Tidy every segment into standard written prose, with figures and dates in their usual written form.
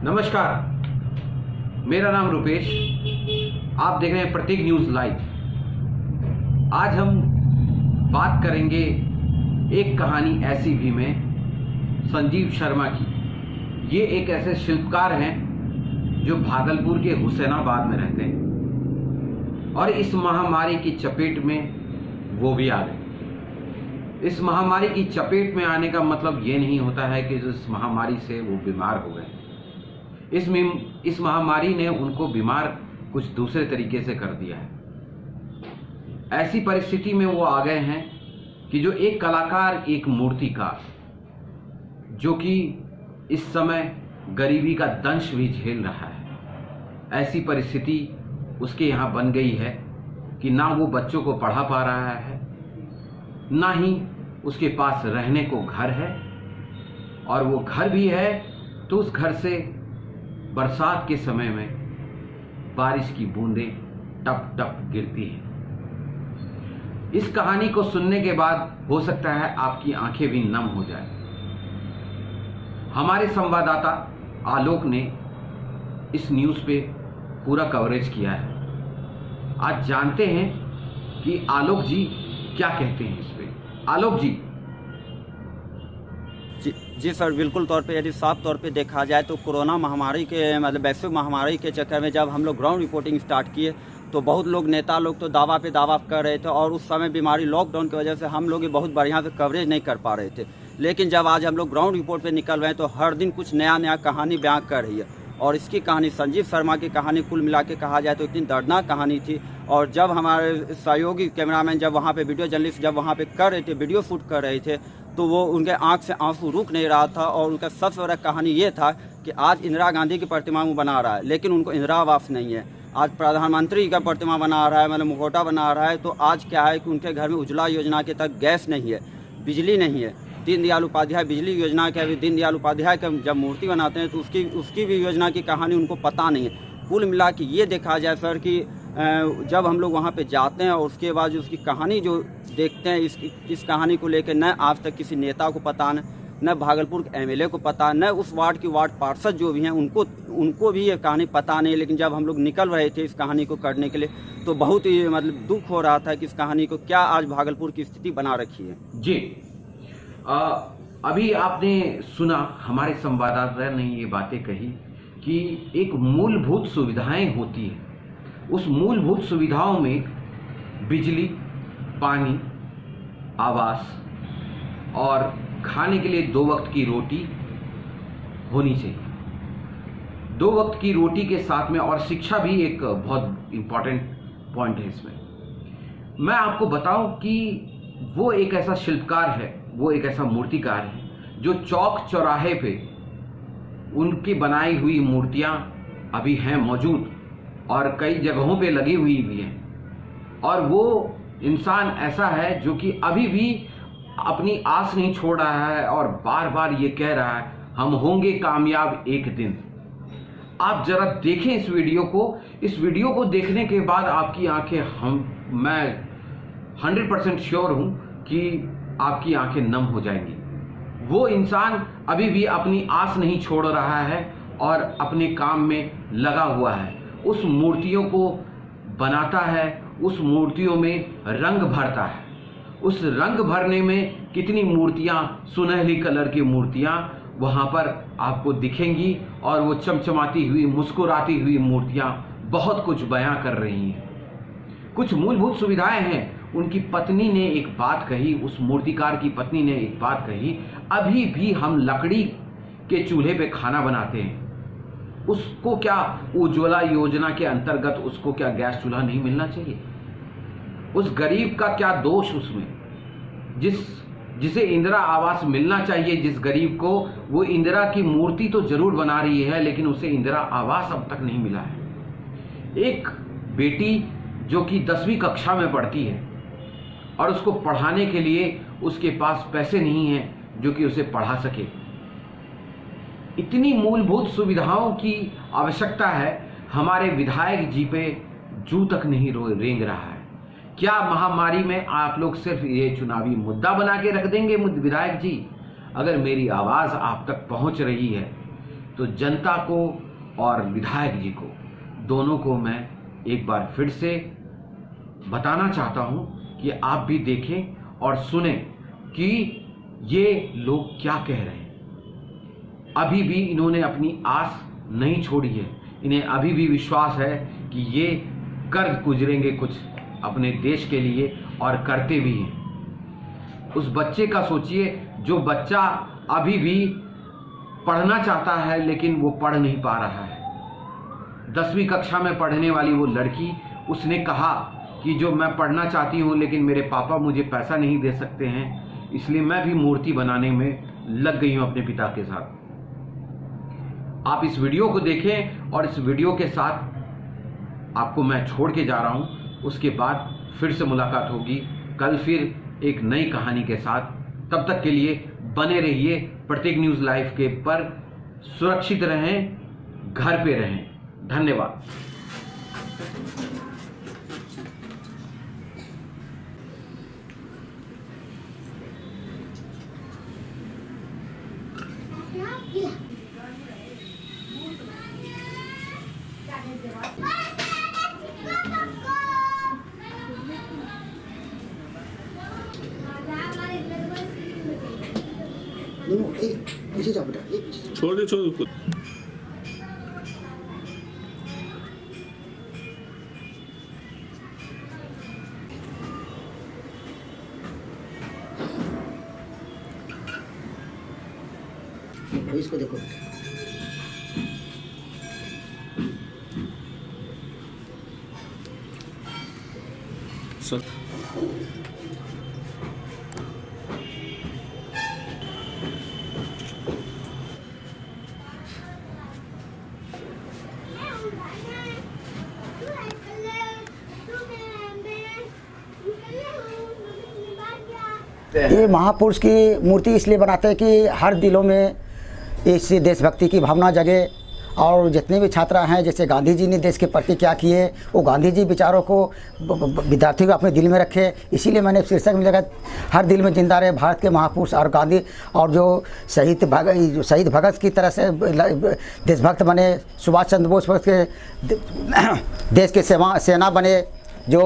नमस्कार, मेरा नाम रुपेश। आप देख रहे हैं प्रतीक न्यूज़ लाइव। आज हम बात करेंगे एक कहानी ऐसी भी में संजीव शर्मा की। ये एक ऐसे शिल्पकार हैं जो भागलपुर के हुसैनाबाद में रहते हैं और इस महामारी की चपेट में वो भी आ गए। इस महामारी की चपेट में आने का मतलब ये नहीं होता है कि इस महामारी से वो बीमार हो गए। इस महामारी ने उनको बीमार कुछ दूसरे तरीके से कर दिया है। ऐसी परिस्थिति में वो आ गए हैं कि जो एक कलाकार, एक मूर्तिकार, जो कि इस समय गरीबी का दंश भी झेल रहा है, ऐसी परिस्थिति उसके यहाँ बन गई है कि ना वो बच्चों को पढ़ा पा रहा है, ना ही उसके पास रहने को घर है, और वो घर भी है तो उस घर से बरसात के समय में बारिश की बूंदें टप टप गिरती हैं। इस कहानी को सुनने के बाद हो सकता है आपकी आंखें भी नम हो जाए। हमारे संवाददाता आलोक ने इस न्यूज़ पे पूरा कवरेज किया है। आज जानते हैं कि आलोक जी क्या कहते हैं इस पे। आलोक जी। जी सर, बिल्कुल तौर पे यदि साफ तौर पे देखा जाए तो कोरोना महामारी के मतलब वैश्विक महामारी के चक्कर में जब हम लोग ग्राउंड रिपोर्टिंग स्टार्ट किए तो बहुत लोग, नेता लोग तो दावा पे दावा कर रहे थे और उस समय बीमारी लॉकडाउन की वजह से हम लोग बहुत बढ़िया से कवरेज नहीं कर पा रहे थे। लेकिन जब आज हम लोग ग्राउंड रिपोर्ट पे निकल रहे हैं तो हर दिन कुछ नया नया कहानी बयां कर रही है। और इसकी कहानी, संजीव शर्मा की कहानी कुल मिला के कहा जाए तो इतनी दर्दनाक कहानी थी। और जब हमारे सहयोगी कैमरामैन जब वहाँ पे, वीडियो जर्नलिस्ट जब वहाँ पे कर रहे थे, वीडियो शूट कर रहे थे, तो वो उनके आंख से आंसू रुक नहीं रहा था। और उनका सबसे बड़ा कहानी ये था कि आज इंदिरा गांधी की प्रतिमा वो बना रहा है, लेकिन उनको इंदिरा आवास नहीं है। आज प्रधानमंत्री का प्रतिमा बना रहा है, मतलब मुखौटा बना रहा है, तो आज क्या है कि उनके घर में उज्ज्वला योजना के तहत गैस नहीं है, बिजली नहीं है। दीनदयाल उपाध्याय बिजली योजना के, अभी दीनदयाल उपाध्याय का जब मूर्ति बनाते हैं तो उसकी भी योजना की कहानी उनको पता नहीं है। कुल मिला के ये देखा जाए सर कि जब हम लोग वहाँ पे जाते हैं और उसके बाद उसकी कहानी जो देखते हैं, इस कहानी को लेकर न आज तक किसी नेता को पता, न भागलपुर के एमएलए को पता, न उस वार्ड की वार्ड पार्षद जो भी हैं उनको भी ये कहानी पता नहीं। लेकिन जब हम लोग निकल रहे थे इस कहानी को करने के लिए तो बहुत ही मतलब दुख हो रहा था कि इस कहानी को क्या आज भागलपुर की स्थिति बना रखी है। जी, अभी आपने सुना, हमारे संवाददाता ने ये बातें कही कि एक मूलभूत सुविधाएं होती है। उस मूलभूत सुविधाओं में बिजली, पानी, आवास और खाने के लिए 2 वक्त की रोटी होनी चाहिए। 2 वक्त की रोटी के साथ में और शिक्षा भी एक बहुत इम्पॉर्टेंट पॉइंट है इसमें। मैं आपको बताऊं कि वो एक ऐसा शिल्पकार है, वो एक ऐसा मूर्तिकार है जो चौक चौराहे पे उनकी बनाई हुई मूर्तियां अभी हैं मौजूद और कई जगहों पे लगी हुई भी हैं। और वो इंसान ऐसा है जो कि अभी भी अपनी आस नहीं छोड़ रहा है और बार बार ये कह रहा है, हम होंगे कामयाब एक दिन। आप जरा देखें इस वीडियो को। इस वीडियो को देखने के बाद आपकी आंखें, मैं 100% श्योर हूं कि आपकी आंखें नम हो जाएंगी। वो इंसान अभी भी अपनी आस नहीं छोड़ रहा है और अपने काम में लगा हुआ है। उस मूर्तियों को बनाता है, उस मूर्तियों में रंग भरता है। उस रंग भरने में कितनी मूर्तियां, सुनहली कलर की मूर्तियां वहां पर आपको दिखेंगी और वो चमचमाती हुई, मुस्कुराती हुई मूर्तियां बहुत कुछ बयां कर रही हैं। कुछ मूलभूत सुविधाएं हैं। उनकी पत्नी ने एक बात कही, उस मूर्तिकार की पत्नी ने एक बात कही, अभी भी हम लकड़ी के चूल्हे पे खाना बनाते हैं। उसको क्या उज्ज्वला योजना के अंतर्गत उसको क्या गैस चूल्हा नहीं मिलना चाहिए? उस गरीब का क्या दोष उसमें? जिसे इंदिरा आवास मिलना चाहिए, जिस गरीब को, वो इंदिरा की मूर्ति तो जरूर बना रही है लेकिन उसे इंदिरा आवास अब तक नहीं मिला है। एक बेटी जो कि 10वीं कक्षा में पढ़ती है और उसको पढ़ाने के लिए उसके पास पैसे नहीं हैं जो कि उसे पढ़ा सके। इतनी मूलभूत सुविधाओं की आवश्यकता है, हमारे विधायक जी पे जू तक नहीं रेंग रहा है। क्या महामारी में आप लोग सिर्फ ये चुनावी मुद्दा बना के रख देंगे विधायक जी? अगर मेरी आवाज़ आप तक पहुंच रही है तो जनता को और विधायक जी को दोनों को मैं एक बार फिर से बताना चाहता हूं कि आप भी देखें और सुनें कि ये लोग क्या कह रहे हैं। अभी भी इन्होंने अपनी आस नहीं छोड़ी है, इन्हें अभी भी विश्वास है कि ये कर गुजरेंगे कुछ अपने देश के लिए और करते भी हैं। उस बच्चे का सोचिए जो बच्चा अभी भी पढ़ना चाहता है लेकिन वो पढ़ नहीं पा रहा है। 10वीं कक्षा में पढ़ने वाली वो लड़की, उसने कहा कि जो मैं पढ़ना चाहती हूँ लेकिन मेरे पापा मुझे पैसा नहीं दे सकते हैं, इसलिए मैं भी मूर्ति बनाने में लग गई हूँ अपने पिता के साथ। आप इस वीडियो को देखें और इस वीडियो के साथ आपको मैं छोड़ के जा रहा हूँ। उसके बाद फिर से मुलाकात होगी कल फिर एक नई कहानी के साथ। तब तक के लिए बने रहिए प्रत्येक न्यूज़ लाइव के पर। सुरक्षित रहें, घर पे रहें। धन्यवाद। पीछे जाओ बेटा, छोड़ दे उसको। इसको देखो सर ये महापुरुष की मूर्ति इसलिए बनाते हैं कि हर दिलों में इस देशभक्ति की भावना जगे। और जितने भी छात्र हैं, जैसे गांधी जी ने देश के प्रति क्या किए, वो गांधी जी विचारों को विद्यार्थियों को अपने दिल में रखे। इसीलिए मैंने शीर्षक में लगा हर दिल में जिंदा रहे भारत के महापुरुष। और गांधी और जो शहीद भगत की तरह से देशभक्त बने, सुभाष चंद्र बोस के देश के सेना बने जो,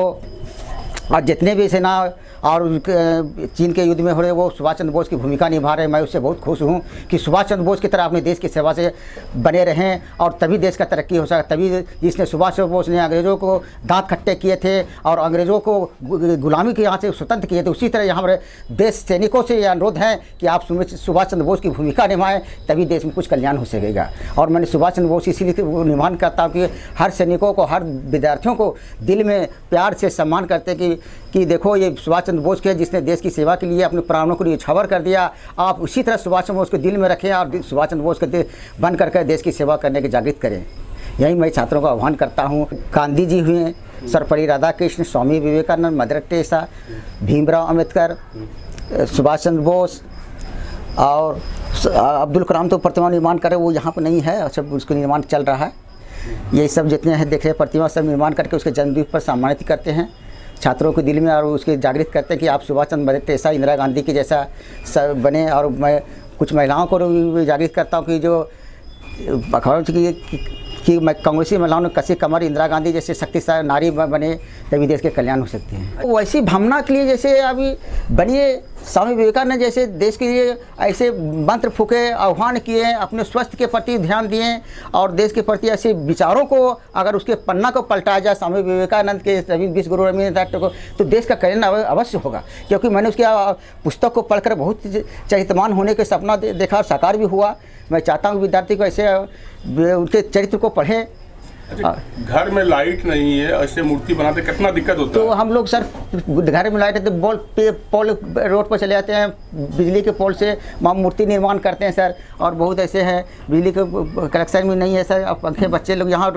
और जितने भी सेना और चीन के युद्ध में हो रहे वो सुभाष चंद्र बोस की भूमिका निभा रहे हैं। मैं उससे बहुत खुश हूँ कि सुभाष चंद्र बोस की तरह अपने देश की सेवा से बने रहें और तभी देश का तरक्की हो सका। तभी जिसने सुभाष चंद्र बोस ने अंग्रेज़ों को दांत खट्टे किए थे और अंग्रेज़ों को गुलामी के यहाँ से स्वतंत्र किए थे, उसी तरह यहाँ पर देश सैनिकों से यह अनुरोध है कि आप सुभाष चंद्र बोस की भूमिका निभाएं, तभी देश में कुछ कल्याण हो सकेगा। और मैंने सुभाष चंद्र बोस इसीलिए निर्माण करता हूँ कि हर सैनिकों को, हर विद्यार्थियों को दिल में प्यार से सम्मान करते कि देखो ये सुभाष चंद्र बोस के जिसने देश की सेवा के लिए अपने प्राणों को न्यौछावर कर दिया। आप उसी तरह सुभाष चंद्र बोस को दिल में रखें और सुभाष चंद्र बोस के बन करके देश की सेवा करने के जागृत करें। यही मैं छात्रों का आह्वान करता हूँ। गांधी जी हुए, सर्वपल्ली राधाकृष्ण, स्वामी विवेकानंद, मदर टेरेसा, भीमराव अम्बेडकर, सुभाष चंद्र बोस और अब्दुल कलाम तो प्रतिमा निर्माण करे, वो यहाँ पर नहीं है, सब उसका निर्माण चल रहा है। ये सब जितने हैं देख रहे प्रतिमा सब निर्माण करके उसके जन्मदिवस पर सम्मानित करते हैं छात्रों के दिल में और उसके जागृत करते हैं कि आप सुभाष चंद्र मदर टेरेसा, इंदिरा गांधी के जैसा सब बने। और मैं कुछ महिलाओं को जागृत करता हूँ कि जो अखबारों कि मैं कांग्रेसी महिलाओं ने कसी कमर इंदिरा गांधी जैसे शक्तिशाली नारी बने, तभी देश के कल्याण हो सकते हैं। वैसी भावना के लिए जैसे अभी बनिए, स्वामी विवेकानंद जैसे देश के लिए ऐसे मंत्र फूके, आह्वान किए, अपने स्वास्थ्य के प्रति ध्यान दिए और देश के प्रति ऐसे विचारों को अगर उसके पन्ना को पलटाया जाए स्वामी विवेकानंद के विश्व गुरु रविन्द्रनाथ टैगोर, तो देश का कल्याण अवश्य होगा। क्योंकि मैंने उसकी पुस्तक को पढ़कर बहुत चरित्रवान होने के सपना देखा और साकार भी हुआ। मैं चाहता हूँ विद्यार्थी को ऐसे उनके चरित्र को पढ़ें। घर में लाइट नहीं है, ऐसे मूर्ति बनाते कितना दिक्कत होता है? तो हम लोग सर घर में लाइट है तो पोल रोड पर चले जाते हैं, बिजली के पोल से मूर्ति निर्माण करते हैं सर। और बहुत ऐसे हैं बिजली के कनेक्शन भी नहीं है सर। अब पंखे बच्चे लोग यहाँ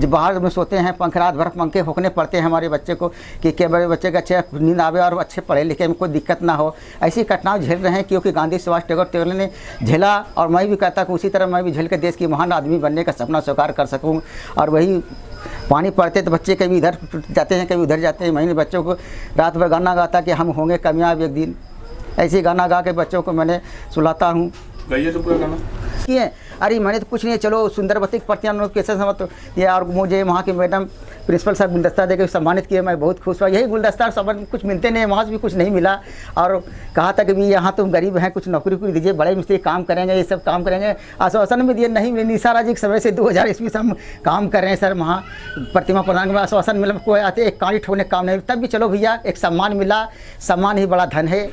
बाहर में सोते हैं, पंखे रात भर पंखे होकने पड़ते हैं हमारे बच्चे को कि क्या बड़े बच्चे का अच्छे नींद आवे और अच्छे पढ़े लिखे में कोई दिक्कत ना हो। ऐसी घटनाएं झेल रहे हैं क्योंकि गांधी सुभाष टैगोर ने झेला और मैं भी कहता कि उसी तरह मैं भी झेल कर देश की महान आदमी बनने का सपना साकार कर सकूँ। और वही पानी पड़ते तो बच्चे कभी इधर जाते हैं कभी उधर जाते हैं। मैंने बच्चों को रात भर गाना गाता कि हम होंगे कामयाब एक दिन। ऐसे गाना गा के बच्चों को मैंने सुलाता हूँ। गाइए तो पूरा गाना। किए? अरे मैंने तो कुछ नहीं, चलो सुंदरवती की प्रतियां कैसे समझ ये, और मुझे वहाँ के मैडम प्रिंसिपल साहब गुलदस्ता देकर सम्मानित किए, मैं बहुत खुश हुआ। यही गुलदस्ता सब कुछ मिलते नहीं, वहाँ से भी कुछ नहीं मिला। और कहा था कि भी यहाँ तुम गरीब हैं, कुछ नौकरी को दीजिए, बड़े मिस्त्री काम करेंगे, ये सब काम करेंगे, आश्वासन भी दिए। नहीं, निसारा जी के समय से 2000 ईस्वी से हम काम कर रहे हैं सर, वहाँ प्रतिमा प्रदान में आश्वासन मिला, कोई आते एक कांडी ठोकने काम नहीं, तब भी चलो भैया एक सम्मान मिला। सम्मान ही बड़ा धन है।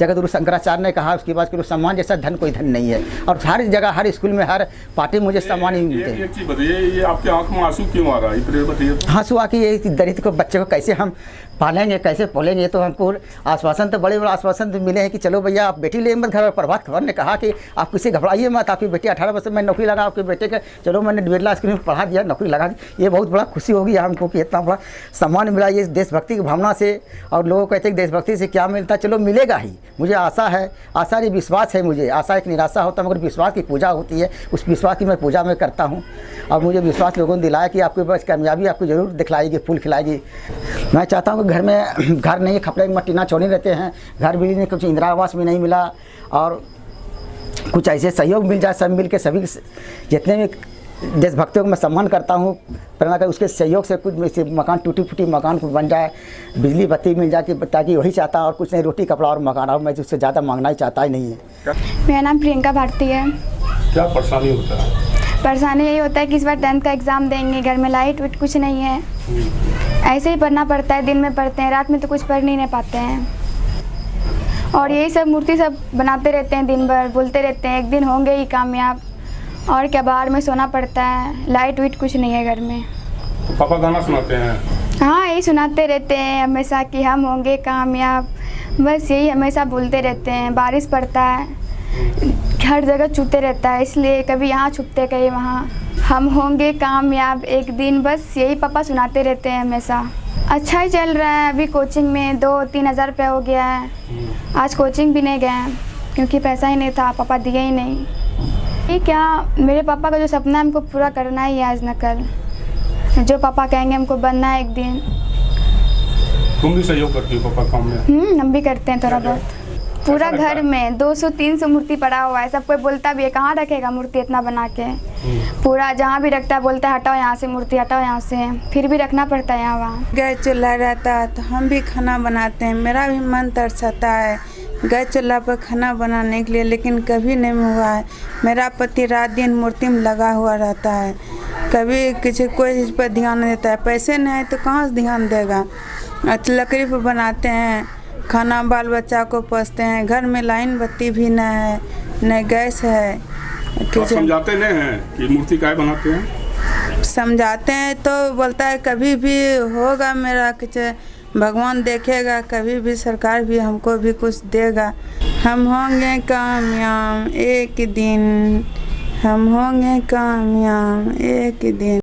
जगतगुरु शंकराचार्य ने कहा उसके बाद कि सम्मान जैसा धन कोई धन नहीं है। और हर जगह, हर स्कूल में, हर पार्टी मुझे सम्मान ही मिलते हैं। एक चीज़ बताइए, ये आपके आंख में आंसू क्यों आ रहा है, ये बताइए। आंसू आके ये दलित को बच्चे को कैसे हम पालेंगे, कैसे पोलेंगे? तो हमको आश्वासन तो बड़े बड़े आश्वासन तो मिले हैं कि चलो भैया आप बेटी ले मत घर में। प्रभात खबर ने कहा कि आप किसी घबराइए मत, आपकी बेटी 18 वर्ष में नौकरी लगा, आपके बेटे के चलो मैंने बिरला स्कूल में पढ़ा दिया, नौकरी लगा दी। ये बहुत बड़ा खुशी होगी हमको कि इतना बड़ा सम्मान मिला ये देशभक्ति की भावना से। और लोग कहते हैं कि देशभक्ति से क्या मिलता, चलो मिलेगा ही। मुझे आशा है, आशा नहीं विश्वास है मुझे। आशा एक निराशा होता है, मगर विश्वास की पूजा होती है, उस विश्वास की मैं पूजा में करता हूँ। और मुझे विश्वास लोगों ने दिलाया कि आपके पास कामयाबी आपको ज़रूर दिखलाएगी, फूल खिलाएगी। मैं चाहता हूँ कि घर में घर नहीं, खपड़े मट्टी ना छोड़े रहते हैं, घर भी नहीं, कुछ इंदिरा आवास भी नहीं मिला, और कुछ ऐसे सहयोग मिल जाए, सब मिल के सभी जितने भी देशभक्तों को मैं सम्मान करता हूँ, प्रेरणा कर उसके सहयोग से कुछ से मकान टूटी फूटी मकान को बन जाए, बिजली बत्ती मिल जाए, ताकि वही चाहता और कुछ नहीं, रोटी कपड़ा और मकान। और मैं उससे ज़्यादा मांगना ही चाहता ही नहीं है। मेरा नाम प्रियंका भारती है। क्या परेशानी होता है? परेशानी यही होता है कि इस बार 10th का एग्ज़ाम देंगे, घर में लाइट वाइट कुछ नहीं है, ऐसे ही पढ़ना पड़ता है। दिन में पढ़ते हैं, रात में तो कुछ पढ़ नहीं पाते हैं। और यही सब मूर्ति सब बनाते रहते हैं, दिन भर बोलते रहते हैं एक दिन होंगे ही कामयाब। और क्या, बाहर में सोना पड़ता है, लाइट वाइट कुछ नहीं है घर में। तो पापा गाना सुनाते हैं? हाँ, यही सुनाते रहते हैं हमेशा कि हम होंगे कामयाब, बस यही हमेशा बोलते रहते हैं। बारिश पड़ता है, हर जगह छूते रहता है, इसलिए कभी यहाँ छुपते कहीं वहाँ। हम होंगे कामयाब एक दिन, बस यही पापा सुनाते रहते हैं हमेशा। अच्छा ही चल रहा है, अभी कोचिंग में 2-3 हज़ार रुपये हो गया है। आज कोचिंग भी नहीं गए क्योंकि पैसा ही नहीं था, पापा दिए ही नहीं। ये क्या, मेरे पापा का जो सपना है हमको पूरा करना ही है आज न कल। जो पापा कहेंगे हमको बनना है एक दिन। तुम भी सहयोग करती हो पापा काम में? हम भी करते हैं थोड़ा बहुत। पूरा घर में 200-300 मूर्ति पड़ा हुआ है, सब कोई बोलता भी है कहाँ रखेगा मूर्ति इतना बना के। पूरा जहाँ भी रखता है बोलता है हटाओ यहाँ से मूर्ति, हटाओ यहाँ से, फिर भी रखना पड़ता है यहाँ वहाँ। गैस चूल्हा रहता है तो हम भी खाना बनाते हैं। मेरा भी मन तरसता है गैस चूल्हा पर खाना बनाने के लिए, लेकिन कभी नहीं हुआ है। मेरा पति रात दिन मूर्ति में लगा हुआ रहता है, कभी किसी कोई चीज़ पर ध्यान नहीं देता है। पैसे नहीं है तो कहाँ से ध्यान देगा। अच्छा, लकड़ी पर बनाते हैं खाना, बाल बच्चा को पोसते हैं। घर में लाइन बत्ती भी नहीं है, न गैस है। तो समझाते नहीं हैं कि मूर्ति काहे बनाते हैं? समझाते हैं तो बोलता है कभी भी होगा मेरा, कुछ भगवान देखेगा, कभी भी सरकार भी हमको भी कुछ देगा। हम होंगे कामयाब एक दिन, हम होंगे कामयाब एक दिन।